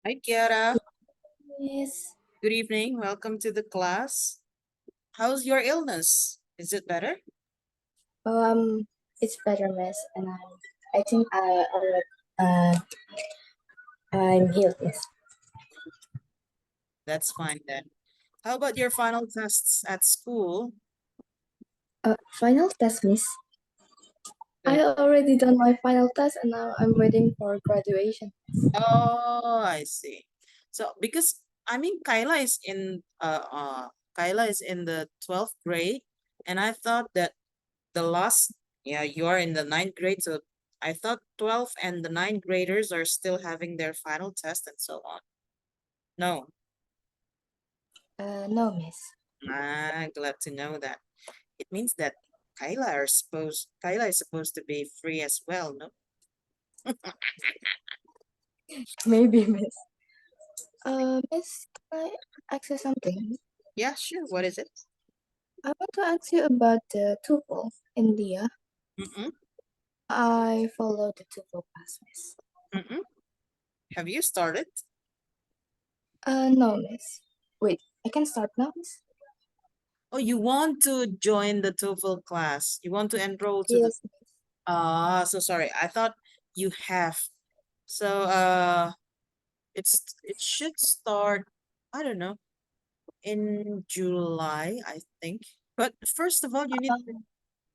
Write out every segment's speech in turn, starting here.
Hi, Kiara. Yes. Good evening. Welcome to the class. How's your illness? Is it better? Um, it's better, miss, and I think uh, I'm healed, miss. That's fine then. How about your final tests at school? Final test, miss. Uh, I already done my final test, and now I'm waiting for graduation. Oh, I see. So because Kyla is in the 12th grade, and I thought that the last yeah, you are in the ninth grade, so I thought 12th and the ninth graders are still having their final test and so on. No. No, miss. Glad to know that. It means that Kyla is supposed to be free as well, no? Maybe, miss. Miss, can I ask you something? Yeah, sure. What is it? I want to ask you about the TOEFL India. Mm-mm, I follow the TOEFL class, miss. mm-mm. Have you started? No, miss. Wait, I can start now, miss? Oh, you want to join the TOEFL class. You want to enroll to the Yes, miss. so sorry. I thought you have. So it should start, I don't know, in July, I think. But first of all,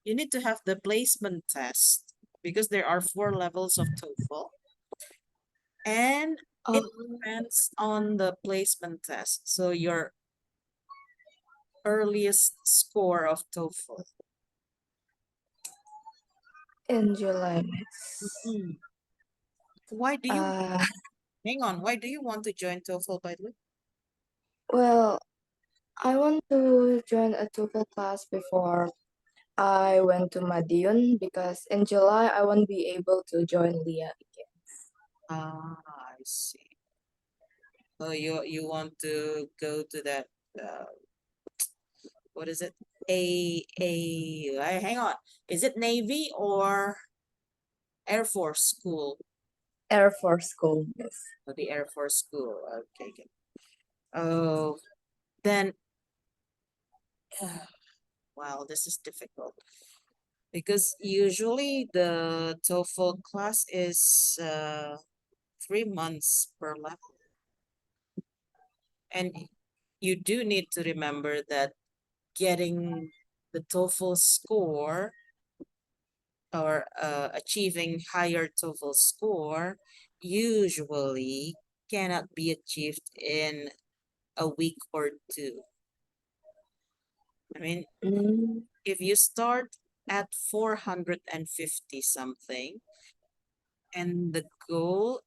you need to have the placement test because there are 4 levels of TOEFL. And it Um, depends on the placement test. So your earliest score of TOEFL. in July, miss. Mm. Why do you Uh, hang on? Why do you want to join TOEFL, by the way? well, I want to join a TOEFL class before I went to Madiun because in July I won't be able to join Leah again. Ah, I see. So you want to go to that uh, what is it? Hang on. Is it Navy or Air Force School? Air Force School, yes. Oh, the Air Force School. Okay, okay. Oh, then wow, this is difficult. Because usually the TOEFL class is 3 months per level. And you do need to remember that getting the TOEFL score or achieving higher TOEFL score usually cannot be achieved in a week or two. I mean, Mm, if you start at 450 something and the goal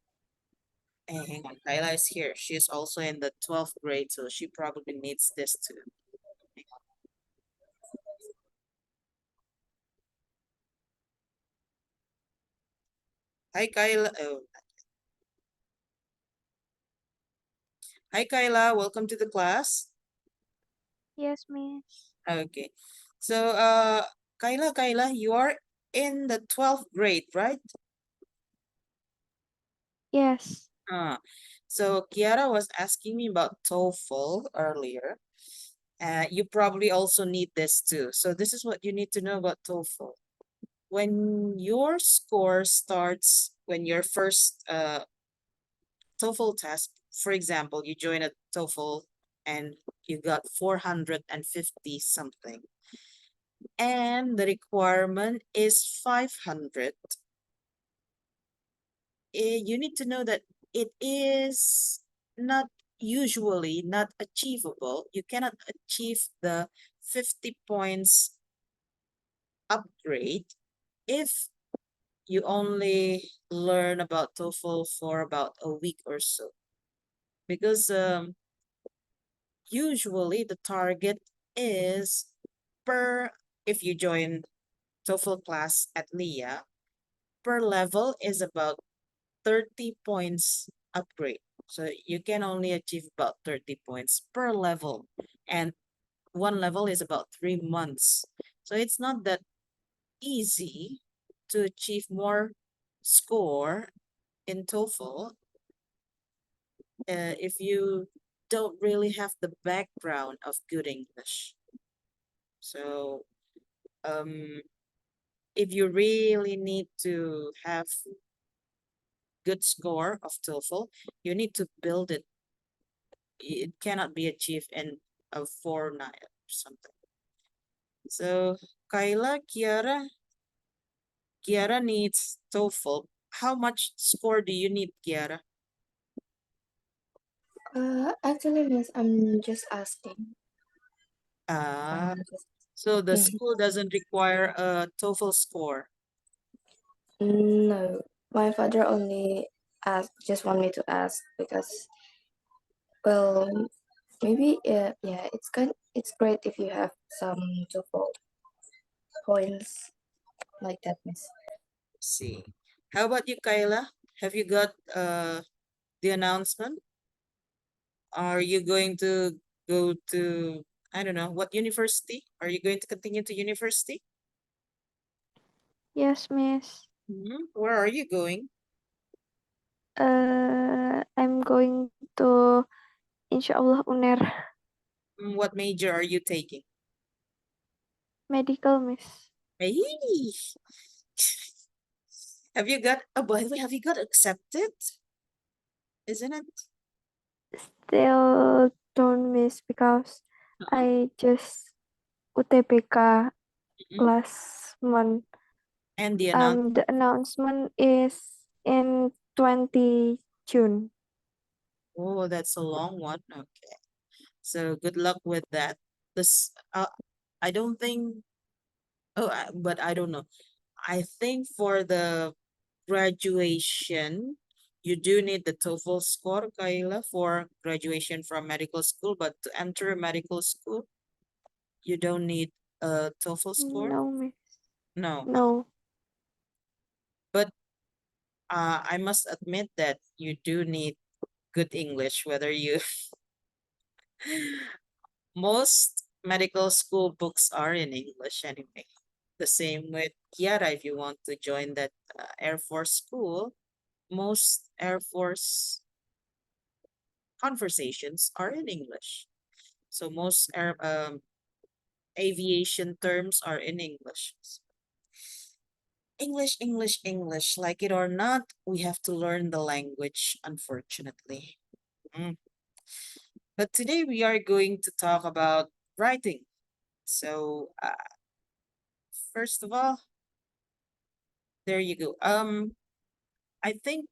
hang on, Kyla is here. She's also in the 12th grade, so she probably needs this too. Hi, Kyla. Oh, hi, Kyla. Welcome to the class. Yes, miss. Okay. So, Kyla, you are in the 12th grade, right? Yes. Uh, so Kiara was asking me about TOEFL earlier. You probably also need this too. So this is what you need to know about TOEFL. When your score starts, when your first TOEFL test, for example, you join a TOEFL and you got 450 something, and the requirement is 500. You need to know that it is not usually not achievable. You cannot achieve the 50 points upgrade if you only learn about TOEFL for about a week or so. Because usually the target is per, if you join TOEFL class at LIA, per level is about 30 points upgrade. So you can only achieve about 30 points per level. And one level is about 3 months. So it's not that easy to achieve more score in TOEFL if you don't really have the background of good English. So, um, if you really need to have good score of TOEFL, you need to build it. It cannot be achieved in a fortnight or something. So, Kyla, Kiara needs TOEFL. How much score do you need, Kiara? Actually, miss, I'm just asking. Ah, Just, so the mm, school doesn't require a TOEFL score. no, my father only just want me to ask because, well, maybe, yeah, it's great if you have some TOEFL points like that, miss. See. How about you, Kyla? Have you got the announcement? Are you going to go to, I don't know, what university? Are you going to continue to university? Yes, miss. Where are you going? I'm going to Insyaallah UNER What major are you taking? medical, miss. Hey, have you got, oh, by the way, have you got accepted? Isn't it? Still don't miss because Uh-huh. I just UTBK Mm-mm. last month. And the announcement. The announcement is in 20 June. Oh, that's a long one. Okay. So good luck with that. This, I don't think, but I don't know. I think for the graduation, you do need the TOEFL score, Kayla, for graduation from medical school, but to enter medical school, you don't need a TOEFL score. No, miss. No, No. but I must admit that you do need good English, whether you most medical school books are in English anyway. The same with Kiara, if you want to join that Air Force school, most Air Force conversations are in English. So most aviation terms are in English. English, English, English. Like it or not, we have to learn the language, unfortunately. Mm. But today we are going to talk about writing. So first of all, there you go. I think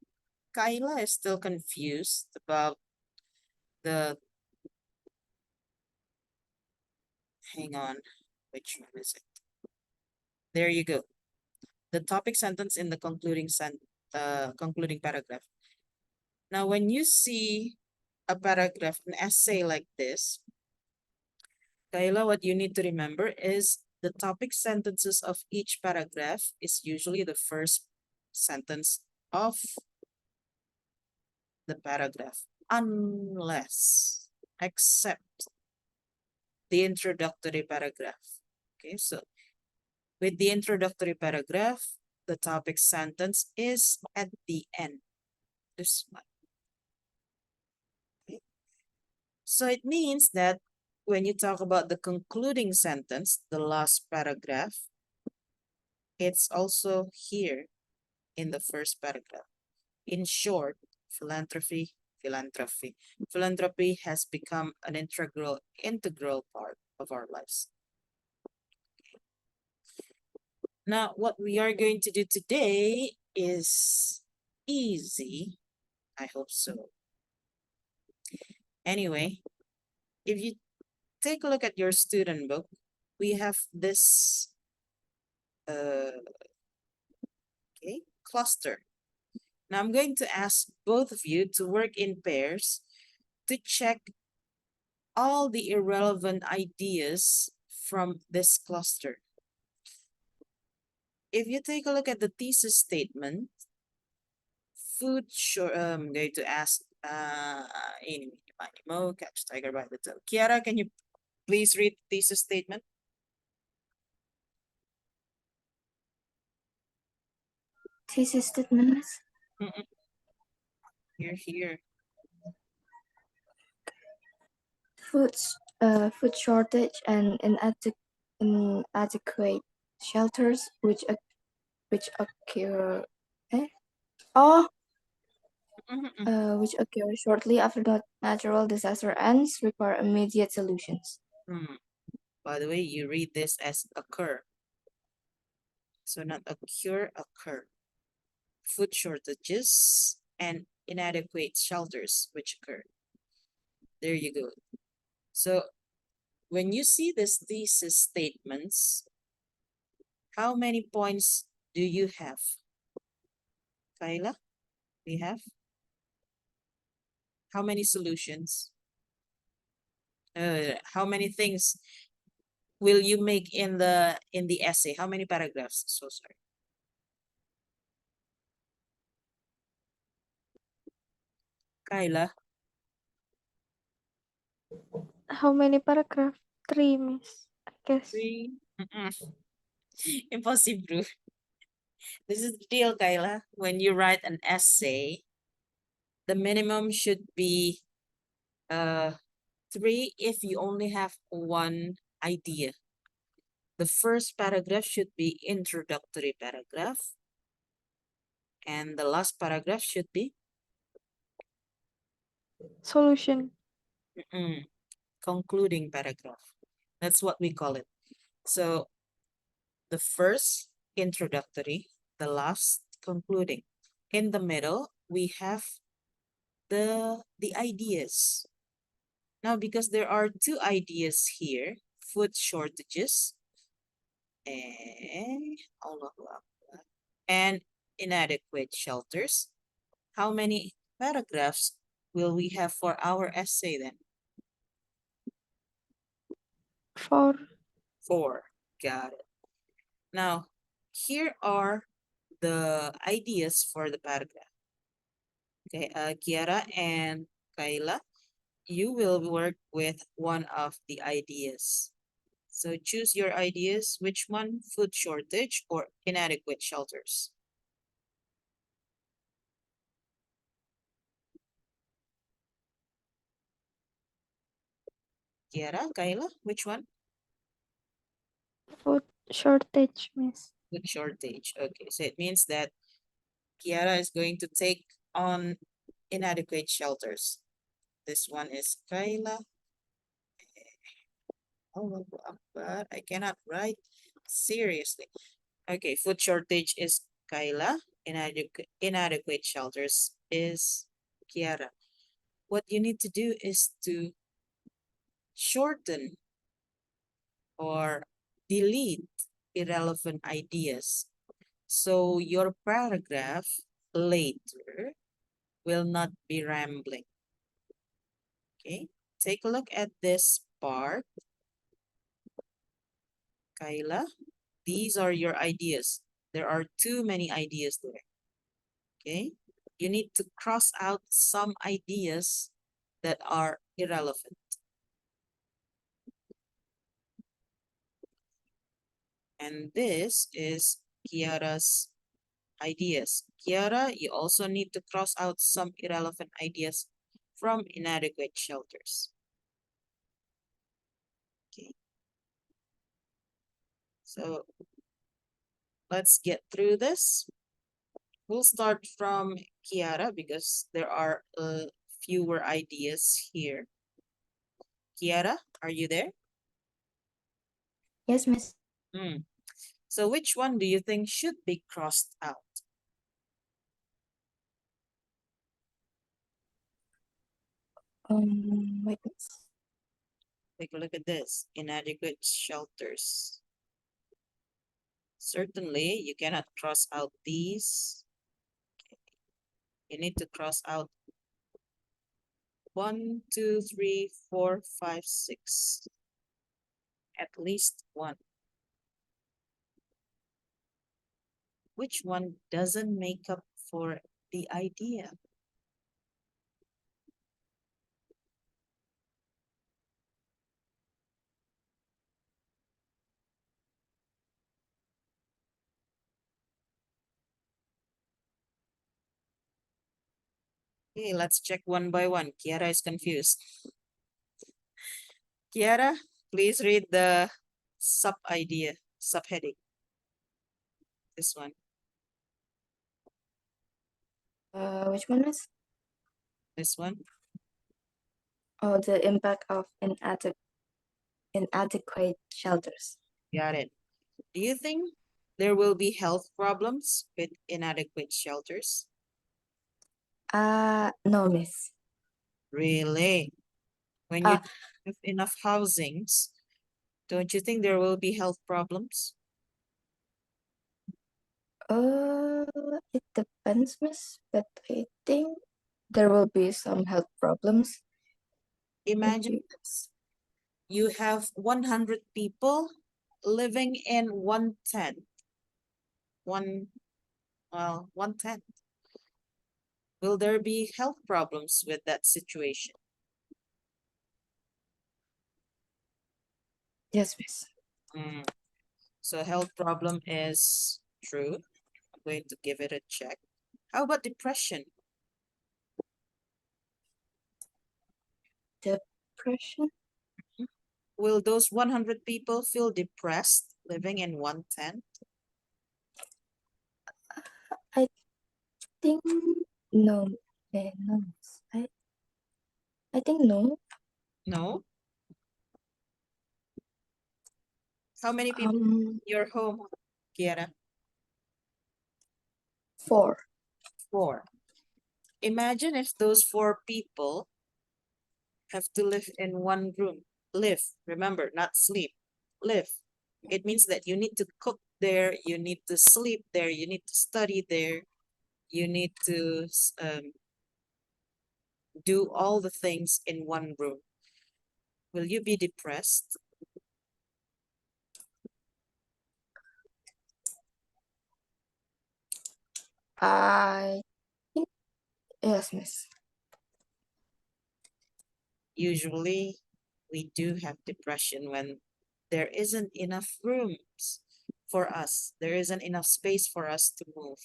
Kyla is still confused about the, hang on, which one is it? There you go. The topic sentence in the concluding paragraph. Now, when you see a paragraph, an essay like this, Kayla, what you need to remember is the topic sentences of each paragraph is usually the first sentence of the paragraph, unless, except the introductory paragraph. Okay, so with the introductory paragraph, the topic sentence is at the end. This one. Okay. So it means that when you talk about the concluding sentence, the last paragraph, it's also here in the first paragraph. In short, philanthropy, philanthropy. Philanthropy has become an integral part of our lives. Now, what we are going to do today is easy. I hope so. Anyway, if you take a look at your student book, we have this okay, cluster. Now I'm going to ask both of you to work in pairs to check all the irrelevant ideas from this cluster. If you take a look at the thesis statement, food sure I'm going to ask any mini mo catch tiger by the tail. Kiara, can you please read the thesis statement? Thesis statement, miss. Mm-mm. Here. Food shortage and inadequate shelters which occur eh? oh which occur shortly after the natural disaster ends require immediate solutions. By the way, you read this as occur. So not occur, occur. Food shortages and inadequate shelters which occur. There you go. So when you see this thesis statements, how many points do you have? Kyla, we have? How many solutions? How many things will you make in the essay? How many paragraphs? So sorry. Kyla, How many paragraph? Three, Miss. I guess. 3. Impossible. This is the deal, Kyla. When you write an essay, the minimum should be 3 if you only have one idea. The first paragraph should be introductory paragraph, and the last paragraph should be Solution. concluding paragraph. That's what we call it. So the first introductory, the last concluding. In the middle, we have the ideas. Now, because there are two ideas here, food shortages and and inadequate shelters, how many paragraphs will we have for our essay then? 4. 4. Got it. Now, here are the ideas for the paragraph. Okay, Kiara and Kayla, you will work with one of the ideas. So choose your ideas. Which one? Food shortage or inadequate shelters? Kiara, Kayla, which one? Food shortage, Miss. Food shortage. Okay, so it means that Kiara is going to take on inadequate shelters. This one is Kayla. Oh, but I cannot write seriously. Okay, food shortage is Kayla. Inadequate shelters is Kiara. What you need to do is to shorten or delete irrelevant ideas. So your paragraph later will not be rambling. Okay, take a look at this part. Kayla, these are your ideas. There are too many ideas there. Okay, you need to cross out some ideas that are irrelevant. And this is Kiara's ideas. Kiara, you also need to cross out some irrelevant ideas from inadequate shelters. Okay. So let's get through this. We'll start from Kiara because there are fewer ideas here. Kiara, are you there? Yes, Miss. So which one do you think should be crossed out? Wait, Miss. Take a look at this. Inadequate shelters. Certainly, you cannot cross out these. You need to cross out 1, 2, 3, 4, 5, 6. At least one. Which one doesn't make up for the idea? Okay, let's check one by one. Kiara is confused. Kiara, please read the subheading. This one. Which one is? This one. Oh, the impact of inadequate shelters. Got it. Do you think there will be health problems with inadequate shelters? No, miss. Really? When you Uh, have enough housings, don't you think there will be health problems? It depends, miss, but I think there will be some health problems. Imagine this. You have 100 people living in one tent. One tent. Will there be health problems with that situation? Yes, miss. Mm. So health problem is true. I'm going to give it a check. How about depression? Depression? Will those 100 people feel depressed living in one tent? I think no. No, miss. I think no. No. How many people in your home, Kiara? 4. 4. Imagine if those 4 people have to live in one room. Live, remember, not sleep. Live. It means that you need to cook there, you need to sleep there, you need to study there, you need to do all the things in one room. Will you be depressed? I think yes, miss. Usually, we do have depression when there isn't enough rooms for us. There isn't enough space for us to move.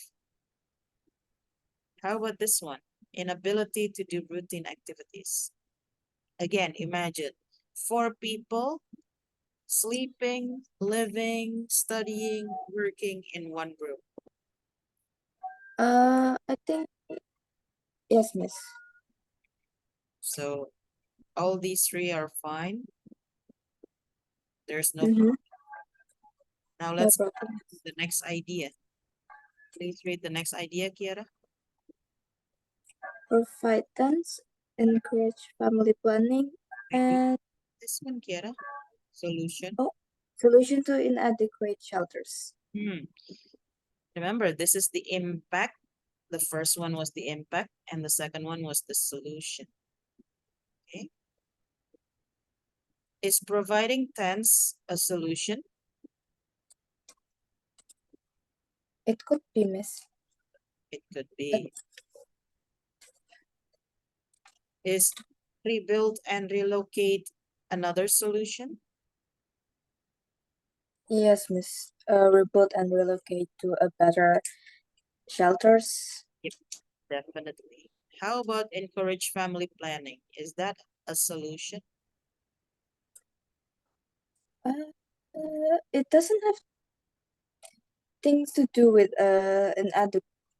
How about this one? Inability to do routine activities. Again, imagine 4 people sleeping, living, studying, working in one room. I think yes, miss. So all these 3 are fine. There's no Mm-hmm. problem. Now No let's go problem. to the next idea. Please read the next idea, Kiara. Provide encourage family planning, and This one, Kiara. Solution. oh, solution to inadequate shelters. Remember, this is the impact. The first one was the impact, and the second one was the solution. Okay. Is providing tents a solution? It could be, miss. It could be. Is rebuild and relocate another solution? Yes, miss. Rebuild and relocate to a better shelters. Yep, definitely. How about encourage family planning? Is that a solution? It doesn't have things to do with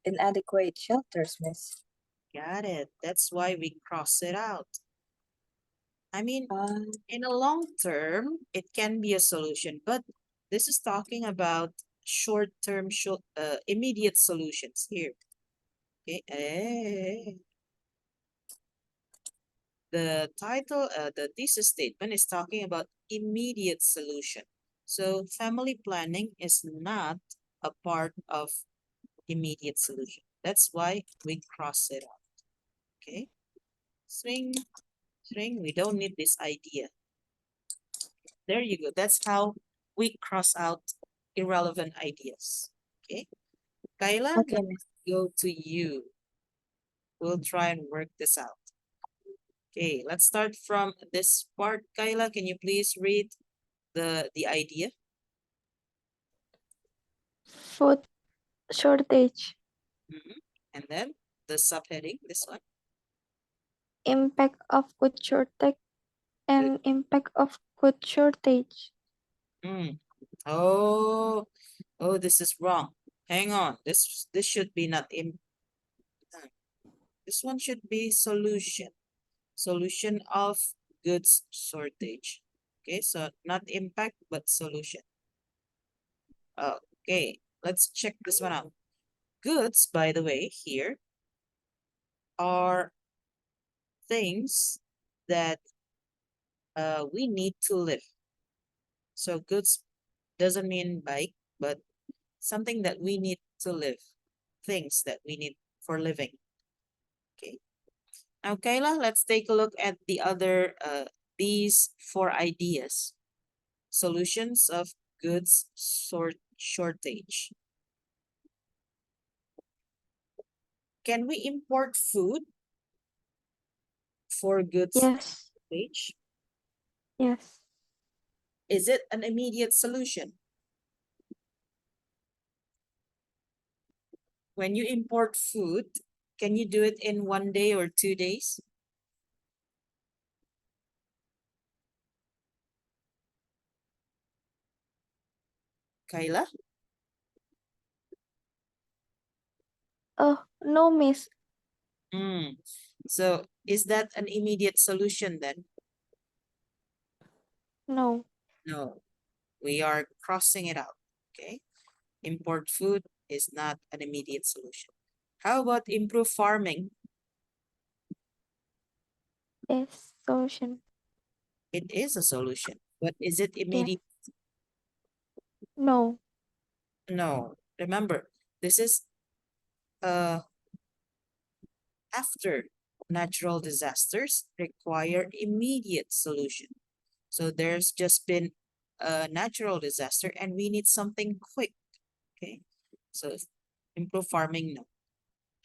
inadequate shelters, miss. Got it. That's why we cross it out. I mean, Uh, in a long term, it can be a solution, but this is talking about short-term, immediate solutions here. Okay. The title, the thesis statement is talking about immediate solution. So family planning is not a part of immediate solution. That's why we cross it out. Okay. Swing, swing. We don't need this idea. There you go. That's how we cross out irrelevant ideas. Okay. Kayla, okay, now miss. go to you. We'll try and work this out. Okay, let's start from this part. Kayla, can you please read the idea? Food shortage. And then the subheading, this one. Impact of food shortage And impact of food shortage. Mm. Oh, oh, this is wrong. Hang on. This should be not this one should be solution. Solution of goods shortage. Okay, so not impact but solution. Okay, let's check this one out. Goods, by the way, here are things that we need to live. So goods doesn't mean bike, but something that we need to live. Things that we need for living. Okay. Now, Kayla, let's take a look at the other these four ideas. Solutions of goods shortage. Can we import food for goods Yes. shortage? Yes. Is it an immediate solution? When you import food, can you do it in 1 day or 2 days? Kayla? Oh, no, miss. Mm. So is that an immediate solution then? No. No, we are crossing it out. Okay. Import food is not an immediate solution. How about improve farming? Yes. Solution. It is a solution, but is it Yes. immediate? No. No. Remember, this is uh after natural disasters require immediate solution. So there's just been a natural disaster and we need something quick. Okay. So improve farming, no.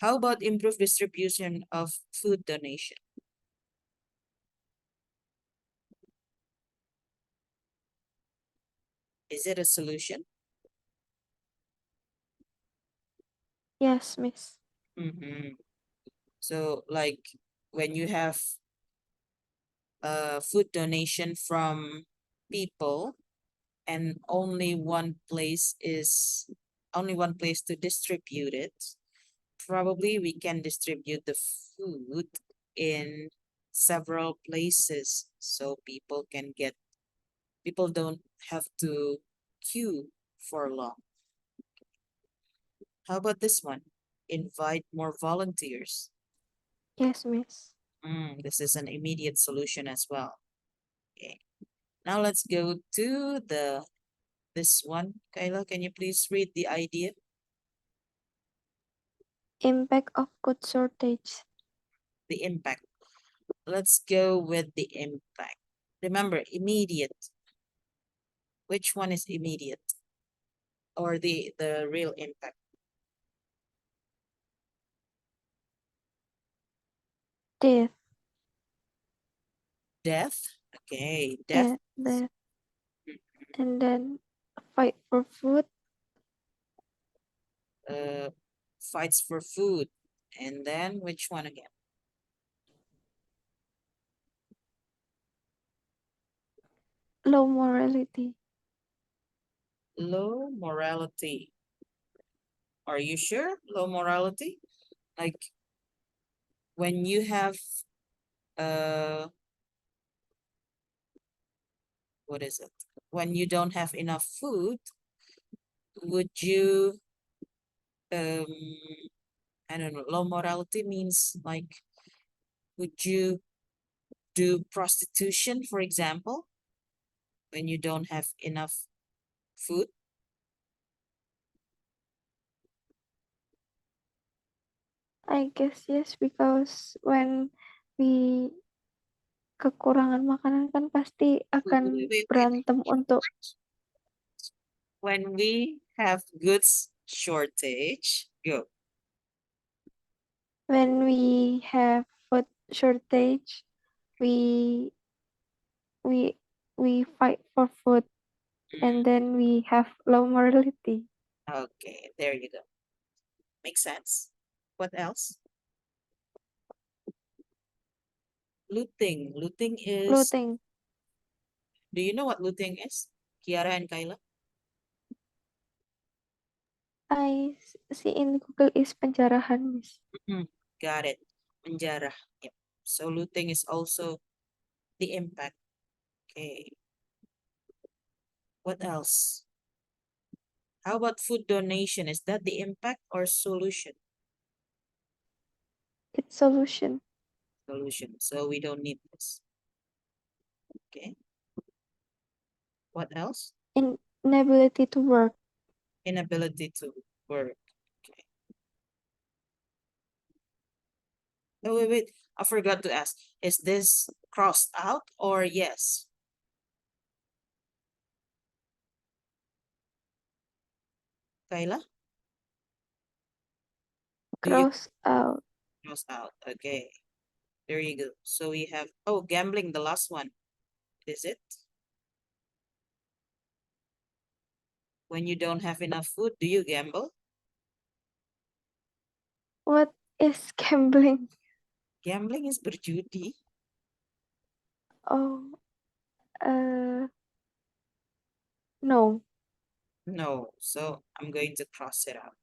How about improve distribution of food donation? Is it a solution? Yes, miss. Mm-hmm. So like when you have food donation from people and only one place to distribute it, probably we can distribute the food in several places so people don't have to queue for long. How about this one? Invite more volunteers. Yes, miss. This is an immediate solution as well. Okay. Now let's go to this one. Kayla, can you please read the idea? Impact of food shortage. The impact. Let's go with the impact. Remember, immediate. Which one is immediate? Or the real impact? Death. Death? Okay, death. Yeah. Death. And then fight for food. Uh, fights for food. And then which one again? Low morality. Low morality. Are you sure? Low morality? Like when you have uh what is it? When you don't have enough food, would you um I don't know, low morality means like would you do prostitution, for example, when you don't have enough food? I guess yes, because when we kekurangan makanan kan pasti Wait, akan wait, wait, wait. berantem untuk When we have goods shortage, go. when we have food shortage, we we we fight for food Mm, and then we have low morality. okay, there you go. Makes sense. What else? Looting. Looting is Looting. Do you know what looting is? Kiara and Kyla? See in Google is penjarahan, Miss. Got it. Penjara. Yep. So looting is also the impact. Okay. What else? How about food donation? Is that the impact or solution? It's solution. Solution. So we don't need this. Okay. What else? Inability to work. Inability to work. Okay. Oh, wait. I forgot to ask. Is this crossed out or yes? Kayla? Do you Cross out. cross out? Okay. There you go. So we have, oh, gambling, the last one. Is it? When you don't have enough food, do you gamble? What is gambling? Gambling is berjudi. Oh, uh, no. No, so I'm going to cross it out.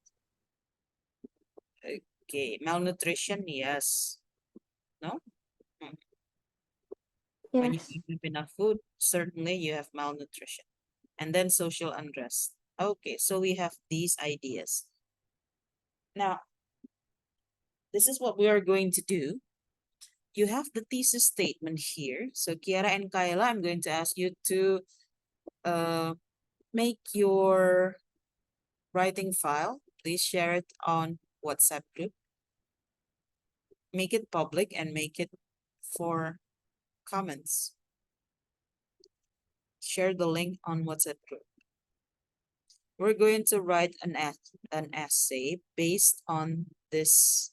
Okay, malnutrition, yes. No? Hmm. When you Yes. don't have enough food, certainly you have malnutrition. And then social unrest. Okay, so we have these ideas. Now, this is what we are going to do. You have the thesis statement here. So Kiara and Kyla, I'm going to ask you to make your writing file. Please share it on WhatsApp group. Make it public and make it for comments. Share the link on WhatsApp group. We're going to write an essay based on this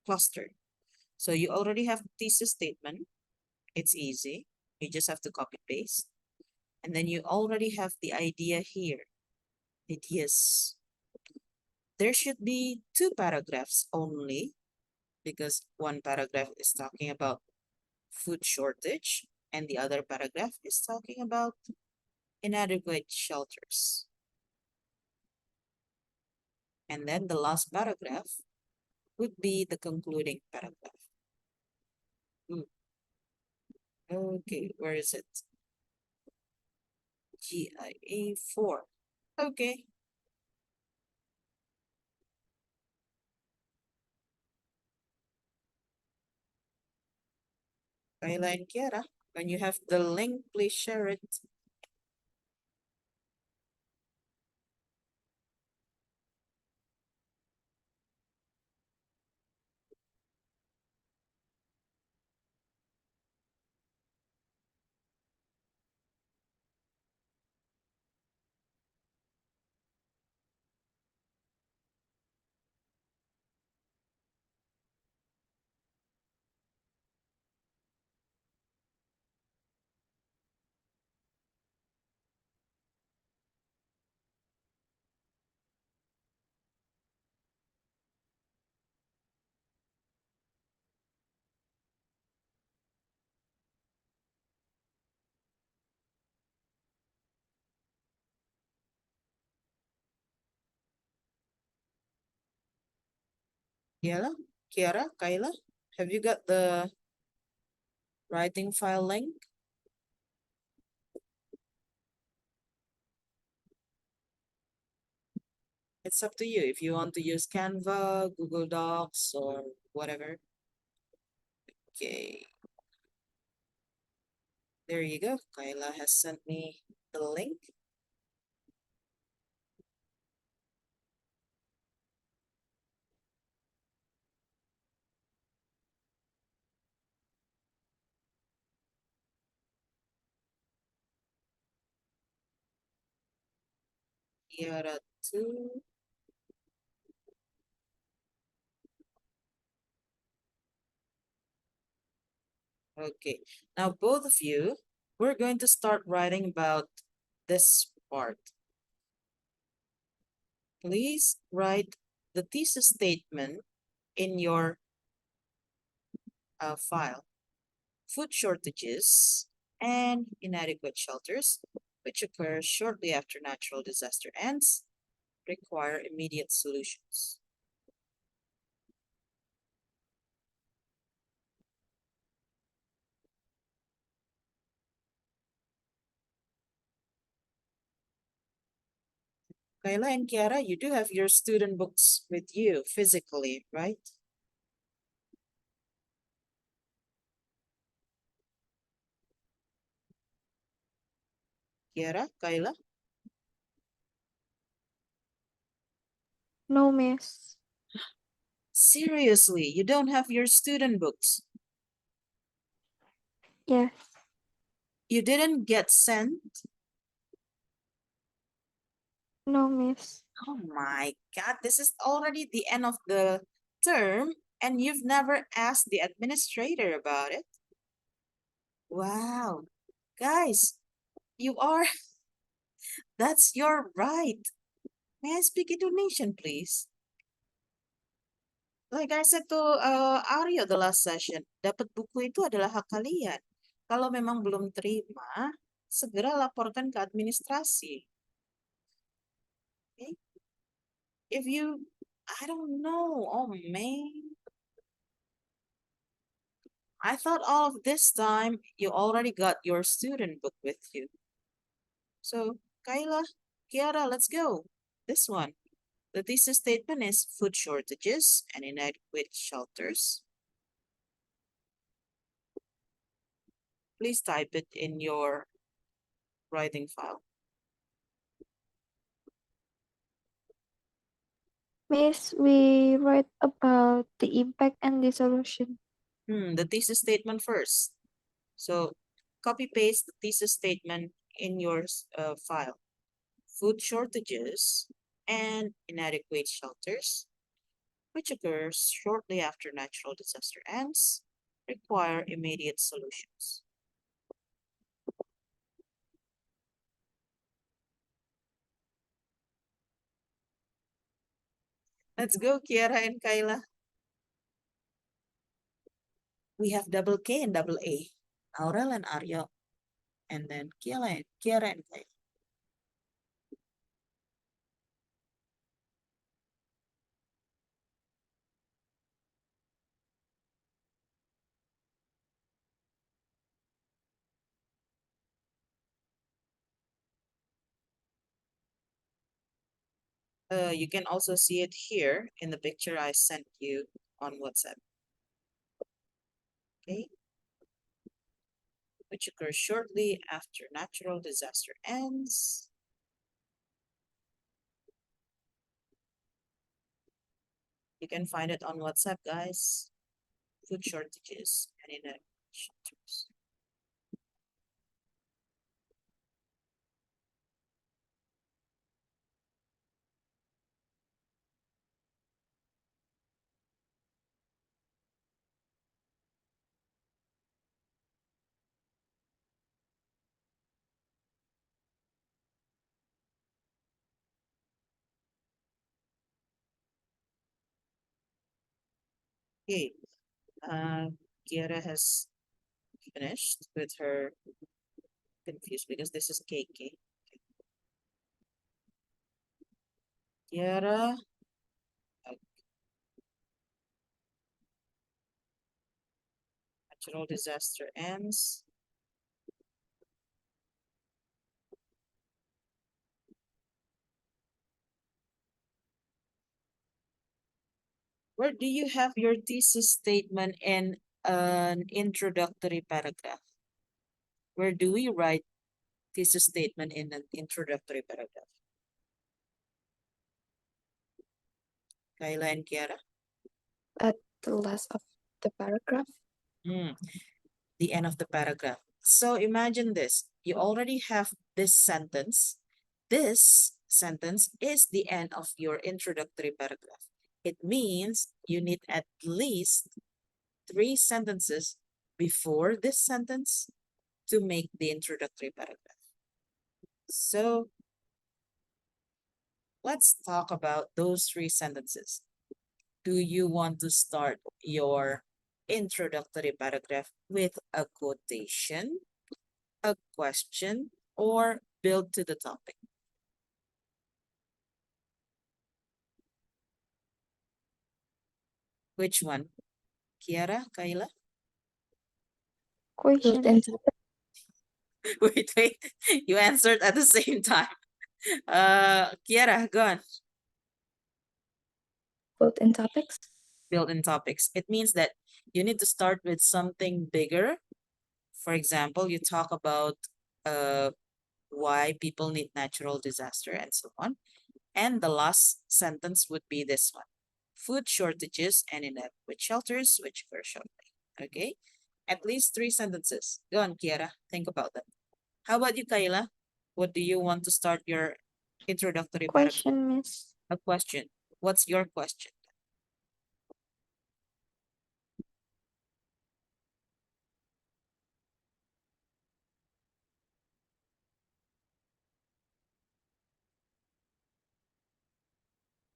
cluster. So you already have the thesis statement. It's easy. You just have to copy paste. And then you already have the idea here. Ideas. There should be 2 paragraphs only because one paragraph is talking about food shortage and the other paragraph is talking about inadequate shelters. And then the last paragraph would be the concluding paragraph. Okay, where is it? GIA 4. Okay. Kayla and Kiara, when you have the link, please share it. Kiara, Kayla, have you got the writing file link? It's up to you if you want to use Canva, Google Docs, or whatever. Okay. There you go. Kayla has sent me the link. Kiara 2. Okay. Now, both of you, we're going to start writing about this part. Please write the thesis statement in your file. Food shortages and inadequate shelters, which occur shortly after natural disaster ends, require immediate solutions. Kayla and Kiara, you do have your student books with you physically, right? Kiara, Kayla? No, miss. Seriously, you don't have your student books. Yes. You didn't get sent? No, miss. Oh my God, this is already the end of the term and you've never asked the administrator about it? Wow. Guys, you are, that's your right. May I speak Indonesian, please? Like I said to Aryo the last session, dapat buku itu adalah hak kalian. Kalau memang belum terima, segera laporkan ke administrasi. Okay? If you, I don't know, oh man. I thought all of this time you already got your student book with you. So, Kayla, Kiara, let's go. This one. The thesis statement is food shortages and inadequate shelters. Please type it in your writing file. Miss, we write about the impact and the solution. The thesis statement first. So, copy paste the thesis statement in your file. Food shortages and inadequate shelters, which occurs shortly after natural disaster ends, require immediate solutions. Let's go, Kiara and Kayla. We have double K and double A. Aurel and Aryo. And then Kiara and Kayla. You can also see it here in the picture I sent you on WhatsApp. Okay, which occurs shortly after natural disaster ends. You can find it on WhatsApp, guys. Food shortages and inadequate shelters. Okay, Kiara has finished with her confused because this is KK. Kiara, natural disaster ends. Where do you have your thesis statement in an introductory paragraph? Where do we write thesis statement in an introductory paragraph? Kayla and Kiara? At the last of the paragraph. Hmm, the end of the paragraph. So imagine this. You already have this sentence. This sentence is the end of your introductory paragraph. It means you need at least 3 sentences before this sentence to make the introductory paragraph. So let's talk about those 3 sentences. Do you want to start your introductory paragraph with a quotation? a question, or build to the topic? Which one? Kiara, Kayla? Built Question. in topic. Wait. You answered at the same time. Kiara, go on. Built in topics. Build in topics. It means that you need to start with something bigger. For example, you talk about uh why people need natural disaster and so on. And the last sentence would be this one: food shortages and inadequate shelters, which occur shortly. Okay? At least three sentences. Go on, Kiara. Think about that. How about you, Kayla? What do you want to start your introductory paragraph? Question, Miss. A question. What's your question?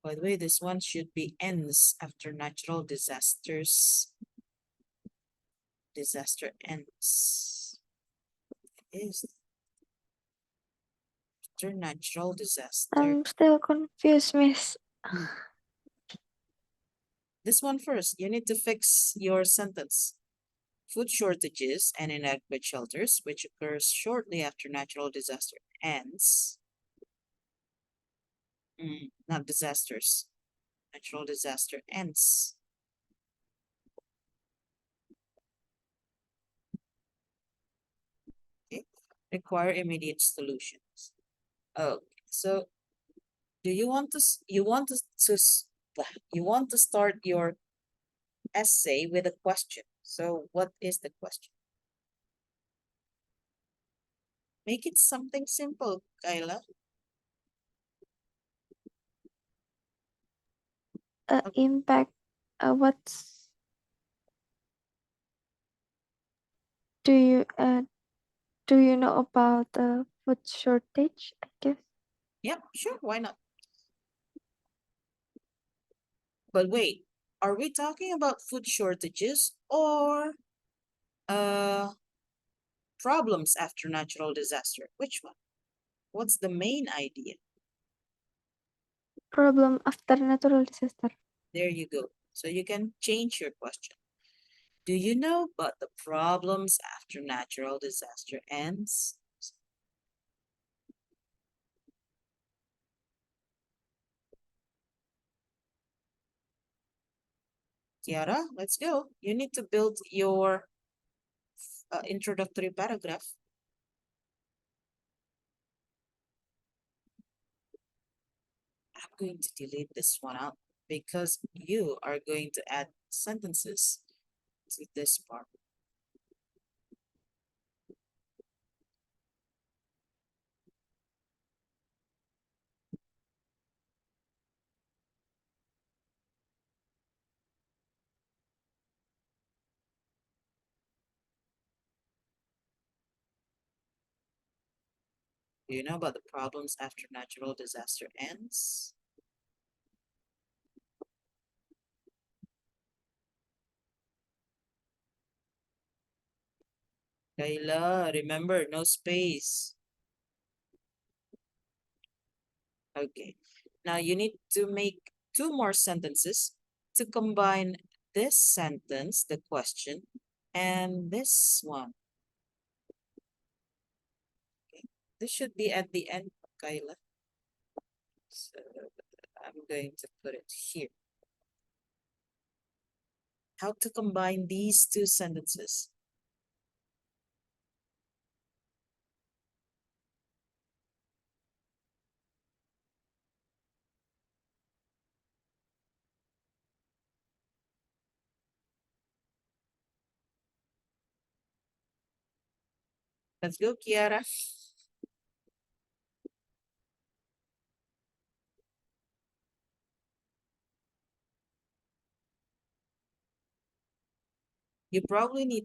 By the way, this one should be ends after natural disasters. Disaster ends. Is after natural disaster. I'm still confused, Miss. Hmm. This one first. You need to fix your sentence. Food shortages and inadequate shelters, which occurs shortly after natural disaster ends. Not disasters. Natural disaster ends. Okay. Require immediate solutions. Okay. So do you want to you want to start your essay with a question? So what is the question? Make it something simple, Kyla. Impact. What's do you do you know about the food shortage? I guess. Yep, sure, why not? But wait, are we talking about food shortages or uh problems after natural disaster? Which one? What's the main idea? Problem after natural disaster. There you go. So you can change your question. Do you know about the problems after natural disaster ends? Kiara, let's go. You need to build your introductory paragraph. I'm going to delete this one out because you are going to add sentences to this part. Do you know about the problems after natural disaster ends? Kayla, remember, no space. Okay. Now you need to make two more sentences to combine this sentence, the question, and this one. Okay. This should be at the end, Kayla. So I'm going to put it here. How to combine these two sentences? Let's go, Kiara. You probably need